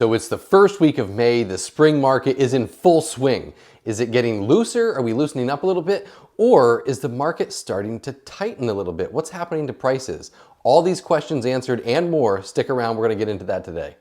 So it's the first week of May, the spring market is in full swing. Is it getting looser? Are we loosening up a little bit? Or is the market starting to tighten a little bit? What's happening to prices? All these questions answered and more. Stick around, we're gonna get into that today.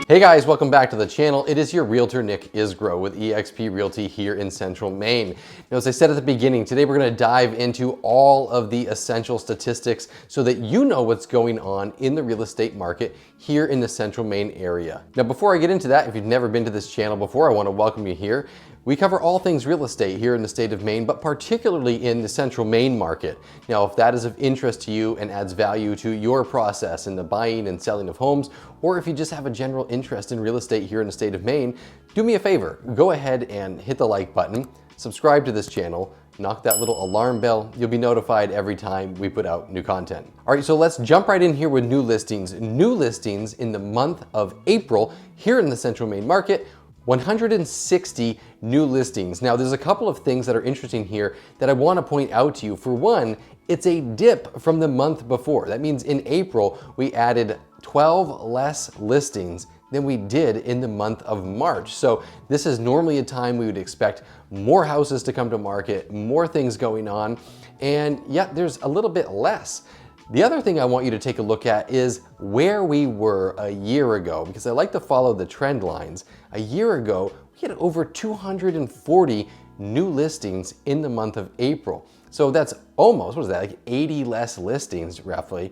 Hey guys, welcome back to the channel. It is your realtor Nick Isgro with eXp Realty here in Central Maine. Now, as I said at the beginning, today we're going to dive into all of the essential statistics so that you know what's going on in the real estate market here in the Central Maine area. Now, before I get into that, if you've never been to this channel before, I want to welcome you here. We cover all things real estate here in the state of Maine, but particularly in the Central Maine market. Now, if that is of interest to you and adds value to your process in the buying and selling of homes, or if you just have a general interest in real estate here in the state of Maine, do me a favor, go ahead and hit the like button, subscribe to this channel, knock that little alarm bell. You'll be notified every time we put out new content. All right, so let's jump right in here with new listings. New listings in the month of April here in the Central Maine market. 160 new listings. Now, there's a couple of things that are interesting here that I want to point out to you. For one, it's a dip from the month before. That means in April, we added 12 less listings than we did in the month of March. So this is normally a time we would expect more houses to come to market, more things going on, and yet there's a little bit less. The other thing I want you to take a look at is where we were a year ago, because I like to follow the trend lines. A year ago, we had over 240 new listings in the month of April. So that's almost, what is that, like 80 less listings roughly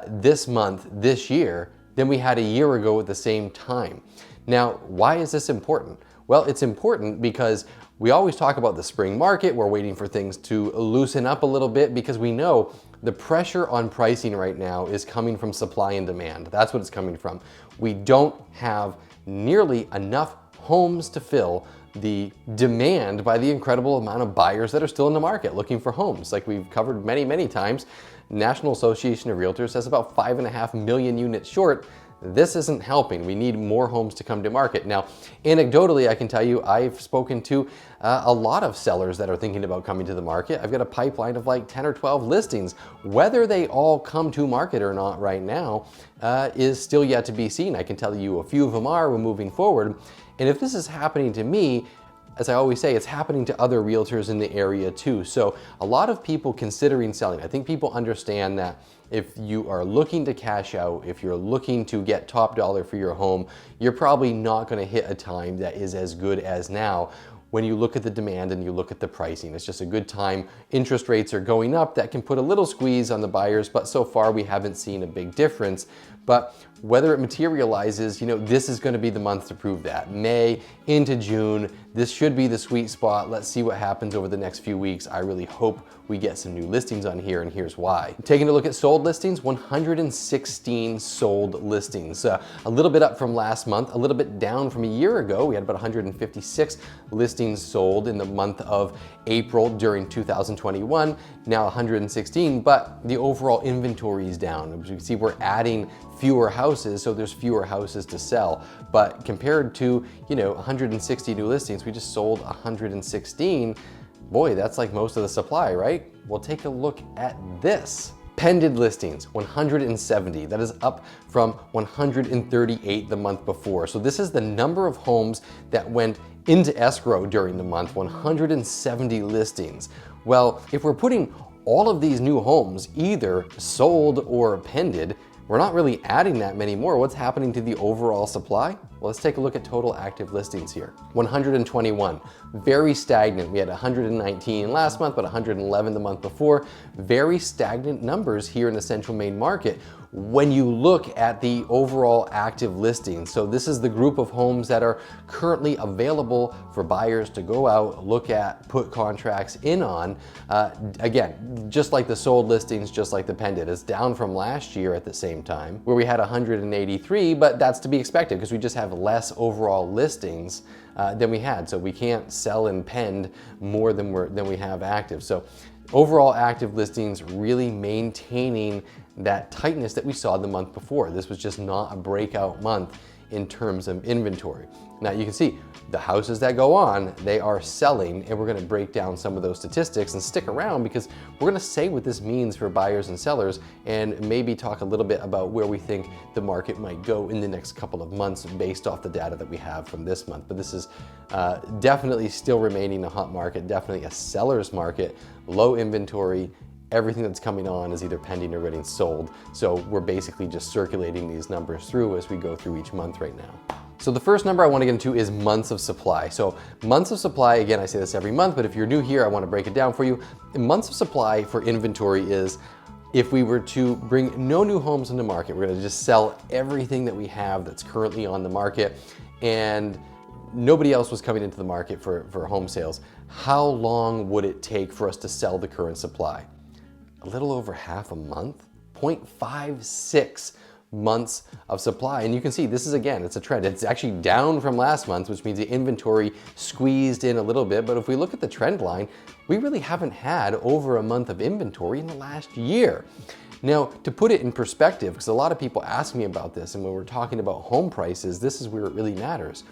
this month, this year, than we had a year ago at the same time. Now, why is this important? Well, it's important because we always talk about the spring market. We're waiting for things to loosen up a little bit because we know the pressure on pricing right now is coming from supply and demand. That's what it's coming from. We don't have nearly enough homes to fill the demand by the incredible amount of buyers that are still in the market looking for homes. Like we've covered many times, National Association of Realtors says about 5.5 million units short. This isn't helping. We need more homes to come to market. Now, anecdotally, I can tell you I've spoken to a lot of sellers that are thinking about coming to the market. I've got a pipeline of like 10 or 12 listings. Whether they all come to market or not right now is still yet to be seen. I can tell you a few of them are, we're moving forward. And if this is happening to me, as I always say, it's happening to other realtors in the area too. So a lot of people considering selling. I think people understand that if you are looking to cash out, if you're looking to get top dollar for your home, you're probably not going to hit a time that is as good as now. When you look at the demand and you look at the pricing, it's just a good time. Interest rates are going up. That can put a little squeeze on the buyers, but so far we haven't seen a big difference. But whether it materializes, this is going to be the month to prove that. May into June, this should be the sweet spot. Let's see what happens over the next few weeks. I really hope we get some new listings on here, and here's why. Taking a look at sold listings, 116 sold listings. A little bit up from last month, a little bit down from a year ago. We had about 156 listings sold in the month of April during 2021, now 116, but the overall inventory is down. As you can see, we're adding fewer houses, so there's fewer houses to sell. But compared to, 160 new listings, we just sold 116. Boy, that's like most of the supply, right? Well, take a look at this. Pended listings, 170. That is up from 138 the month before. So this is the number of homes that went into escrow during the month, 170 listings. Well, if we're putting all of these new homes either sold or pended, we're not really adding that many more. What's happening to the overall supply? Well, let's take a look at total active listings here. 121, very stagnant. We had 119 last month, but 111 the month before. Very stagnant numbers here in the Central Maine market when you look at the overall active listings. So this is the group of homes that are currently available for buyers to go out, look at, put contracts in on. Again, just like the sold listings, just like the pended, it's down from last year at the same time where we had 183, but that's to be expected because we just have less overall listings than we had. So we can't sell and pend more than we have active. So overall active listings really maintaining that tightness that we saw the month before. This was just not a breakout month in terms of inventory. Now you can see the houses that go on, they are selling, and we're gonna break down some of those statistics and stick around because we're gonna say what this means for buyers and sellers and maybe talk a little bit about where we think the market might go in the next couple of months based off the data that we have from this month. But this is definitely still remaining a hot market, definitely a seller's market, low inventory. Everything that's coming on is either pending or getting sold. So we're basically just circulating these numbers through as we go through each month right now. So the first number I want to get into is months of supply. So months of supply, again, I say this every month, but if you're new here, I want to break it down for you. Months of supply for inventory is if we were to bring no new homes into market, we're going to just sell everything that we have that's currently on the market, and nobody else was coming into the market for home sales. How long would it take for us to sell the current supply? A little over half a month, 0.56 months of supply. And you can see this is, again, it's a trend. It's actually down from last month, which means the inventory squeezed in a little bit. But if we look at the trend line, we really haven't had over a month of inventory in the last year. Now, to put it in perspective, because a lot of people ask me about this, and when we're talking about home prices, this is where it really matters.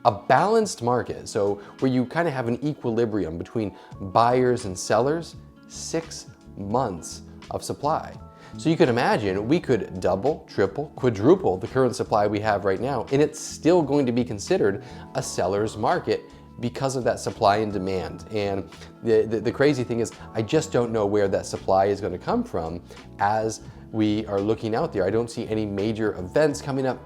A balanced market, so where you kind of have an equilibrium between buyers and sellers, 6 months of supply. So you can imagine we could double, triple, quadruple the current supply we have right now, and it's still going to be considered a seller's market because of that supply and demand. And the crazy thing is, I just don't know where that supply is going to come from as we are looking out there. I don't see any major events coming up.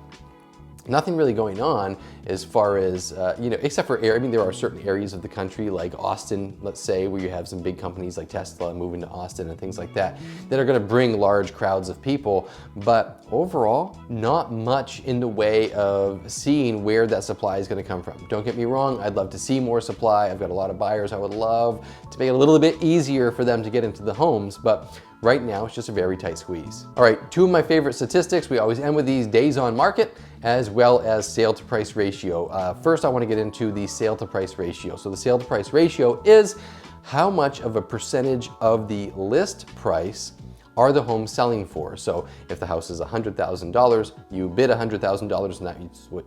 Nothing really going on as far as, except for there are certain areas of the country like Austin, let's say, where you have some big companies like Tesla moving to Austin and things like that, that are gonna bring large crowds of people. But overall, not much in the way of seeing where that supply is gonna come from. Don't get me wrong, I'd love to see more supply. I've got a lot of buyers. I would love to make it a little bit easier for them to get into the homes, but right now, it's just a very tight squeeze. All right, 2 of my favorite statistics. We always end with these: days on market, as well as sale to price ratio. First, I wanna get into the sale to price ratio. So the sale to price ratio is how much of a percentage of the list price are the homes selling for. So if the house is $100,000, you bid $100,000, and that's what.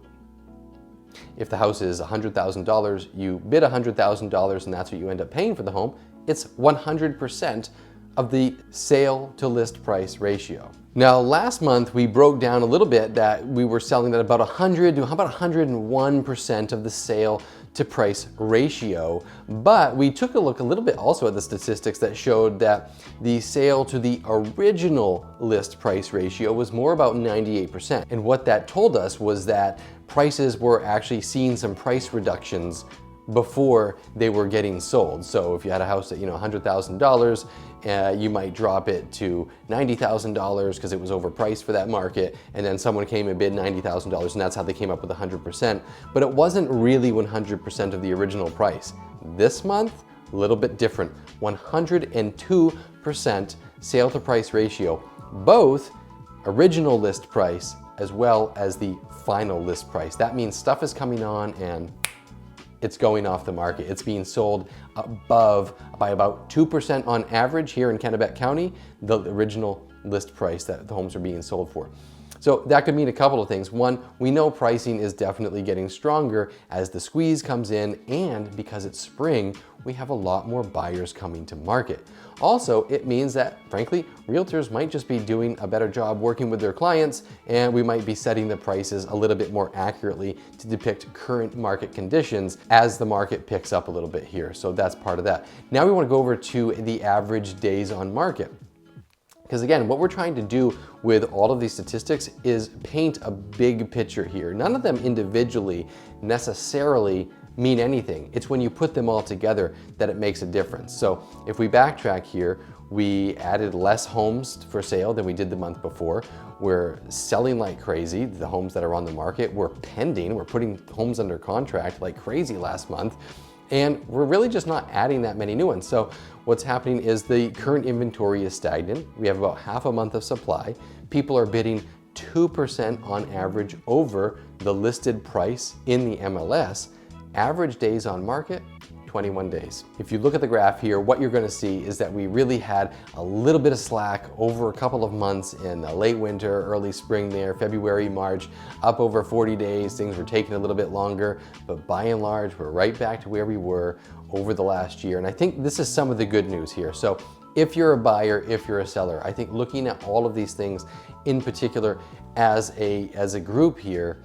If the house is $100,000, you bid $100,000, and that's what you end up paying for the home. It's 100% of the sale to list price ratio. Now, last month we broke down a little bit that we were selling at about 100 to about 101% of the sale to price ratio, but we took a look a little bit also at the statistics that showed that the sale to the original list price ratio was more about 98%. And what that told us was that prices were actually seeing some price reductions before they were getting sold. So if you had a house at $100,000, you might drop it to $90,000 because it was overpriced for that market, and then someone came and bid $90,000, and that's how they came up with 100%. But it wasn't really 100% of the original price. This month, a little bit different, 102% sale to price ratio, both original list price as well as the final list price. That means stuff is coming on and it's going off the market. It's being sold above by about 2% on average here in Kennebec County, the original list price that the homes are being sold for. So that could mean a couple of things. One, we know pricing is definitely getting stronger as the squeeze comes in, and because it's spring, we have a lot more buyers coming to market. Also, it means that, frankly, realtors might just be doing a better job working with their clients, and we might be setting the prices a little bit more accurately to depict current market conditions as the market picks up a little bit here. So that's part of that. Now we want to go over to the average days on market. Because again, what we're trying to do with all of these statistics is paint a big picture here. None of them individually necessarily mean anything. It's when you put them all together that it makes a difference. So if we backtrack here, we added less homes for sale than we did the month before. We're selling like crazy. The homes that are on the market, we're pending. We're putting homes under contract like crazy last month. And we're really just not adding that many new ones. So what's happening is the current inventory is stagnant. We have about half a month of supply. People are bidding 2% on average over the listed price in the MLS. Average days on market, 21 days. If you look at the graph here, what you're gonna see is that we really had a little bit of slack over a couple of months in the late winter, early spring there, February, March, up over 40 days. Things were taking a little bit longer, but by and large, we're right back to where we were over the last year. And I think this is some of the good news here. So if you're a buyer, if you're a seller, I think looking at all of these things in particular as a group here,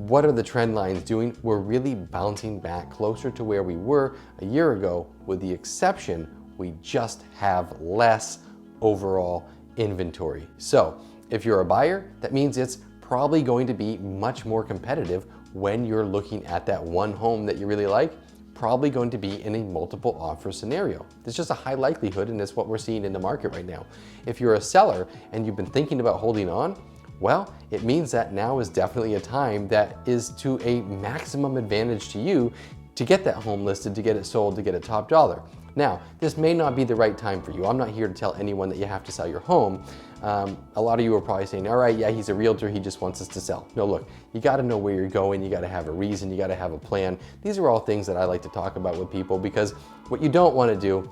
what are the trend lines doing? We're really bouncing back closer to where we were a year ago, with the exception we just have less overall inventory. So if you're a buyer, that means it's probably going to be much more competitive when you're looking at that one home that you really like, probably going to be in a multiple offer scenario. There's just a high likelihood, and it's what we're seeing in the market right now. If you're a seller and you've been thinking about holding on, well, it means that now is definitely a time that is to a maximum advantage to you to get that home listed, to get it sold, to get it top dollar. Now, this may not be the right time for you. I'm not here to tell anyone that you have to sell your home. A lot of you are probably saying, all right, yeah, he's a realtor, he just wants us to sell. No, look, you gotta know where you're going, you gotta have a reason, you gotta have a plan. These are all things that I like to talk about with people, because what you don't wanna do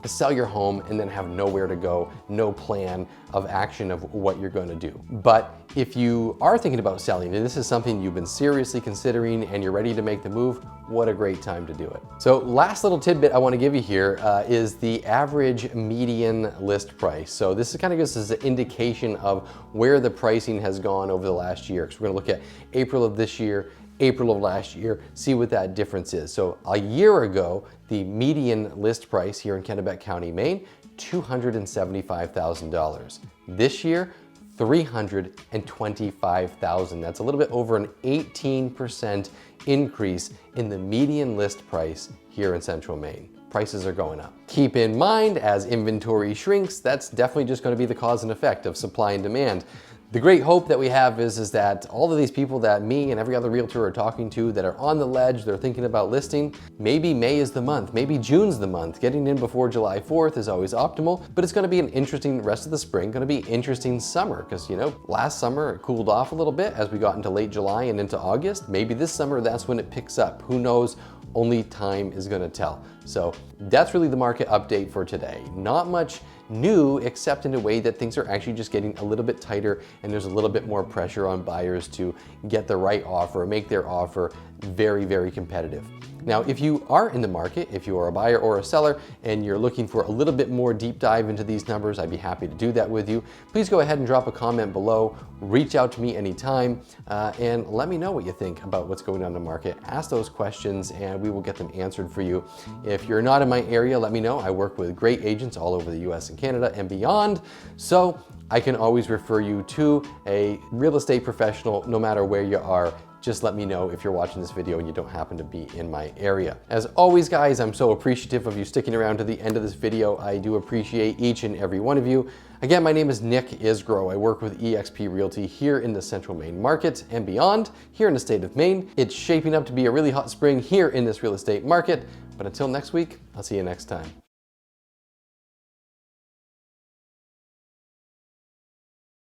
is sell your home and then have nowhere to go, no plan of action of what you're gonna do. But if you are thinking about selling, and this is something you've been seriously considering and you're ready to make the move, what a great time to do it. So last little tidbit I wanna give you here is the average median list price. So this is kind of gives us an indication of where the pricing has gone over the last year. So we're gonna look at April of this year, April of last year, see what that difference is. So a year ago, the median list price here in Kennebec County, Maine, $275,000. This year, $325,000. That's a little bit over an 18% increase in the median list price here in Central Maine. Prices are going up. Keep in mind, as inventory shrinks, that's definitely just going to be the cause and effect of supply and demand. The great hope that we have is that all of these people that me and every other realtor are talking to that are on the ledge, they're thinking about listing, maybe May is the month, maybe June's the month. Getting in before July 4th is always optimal, but it's gonna be an interesting rest of the spring, gonna be interesting summer, because last summer it cooled off a little bit as we got into late July and into August. Maybe this summer that's when it picks up. Who knows? Only time is gonna tell. So that's really the market update for today. Not much new, except in a way that things are actually just getting a little bit tighter and there's a little bit more pressure on buyers to get the right offer, make their offer very, very competitive. Now, if you are in the market, if you are a buyer or a seller, and you're looking for a little bit more deep dive into these numbers, I'd be happy to do that with you. Please go ahead and drop a comment below, reach out to me anytime, and let me know what you think about what's going on in the market. Ask those questions and we will get them answered for you. If you're not in my area, let me know. I work with great agents all over the US and Canada and beyond, so I can always refer you to a real estate professional no matter where you are. Just let me know if you're watching this video and you don't happen to be in my area. As always, guys, I'm so appreciative of you sticking around to the end of this video. I do appreciate each and every one of you. Again, my name is Nick Isgro. I work with eXp Realty here in the Central Maine market and beyond, here in the state of Maine. It's shaping up to be a really hot spring here in this real estate market. But until next week, I'll see you next time.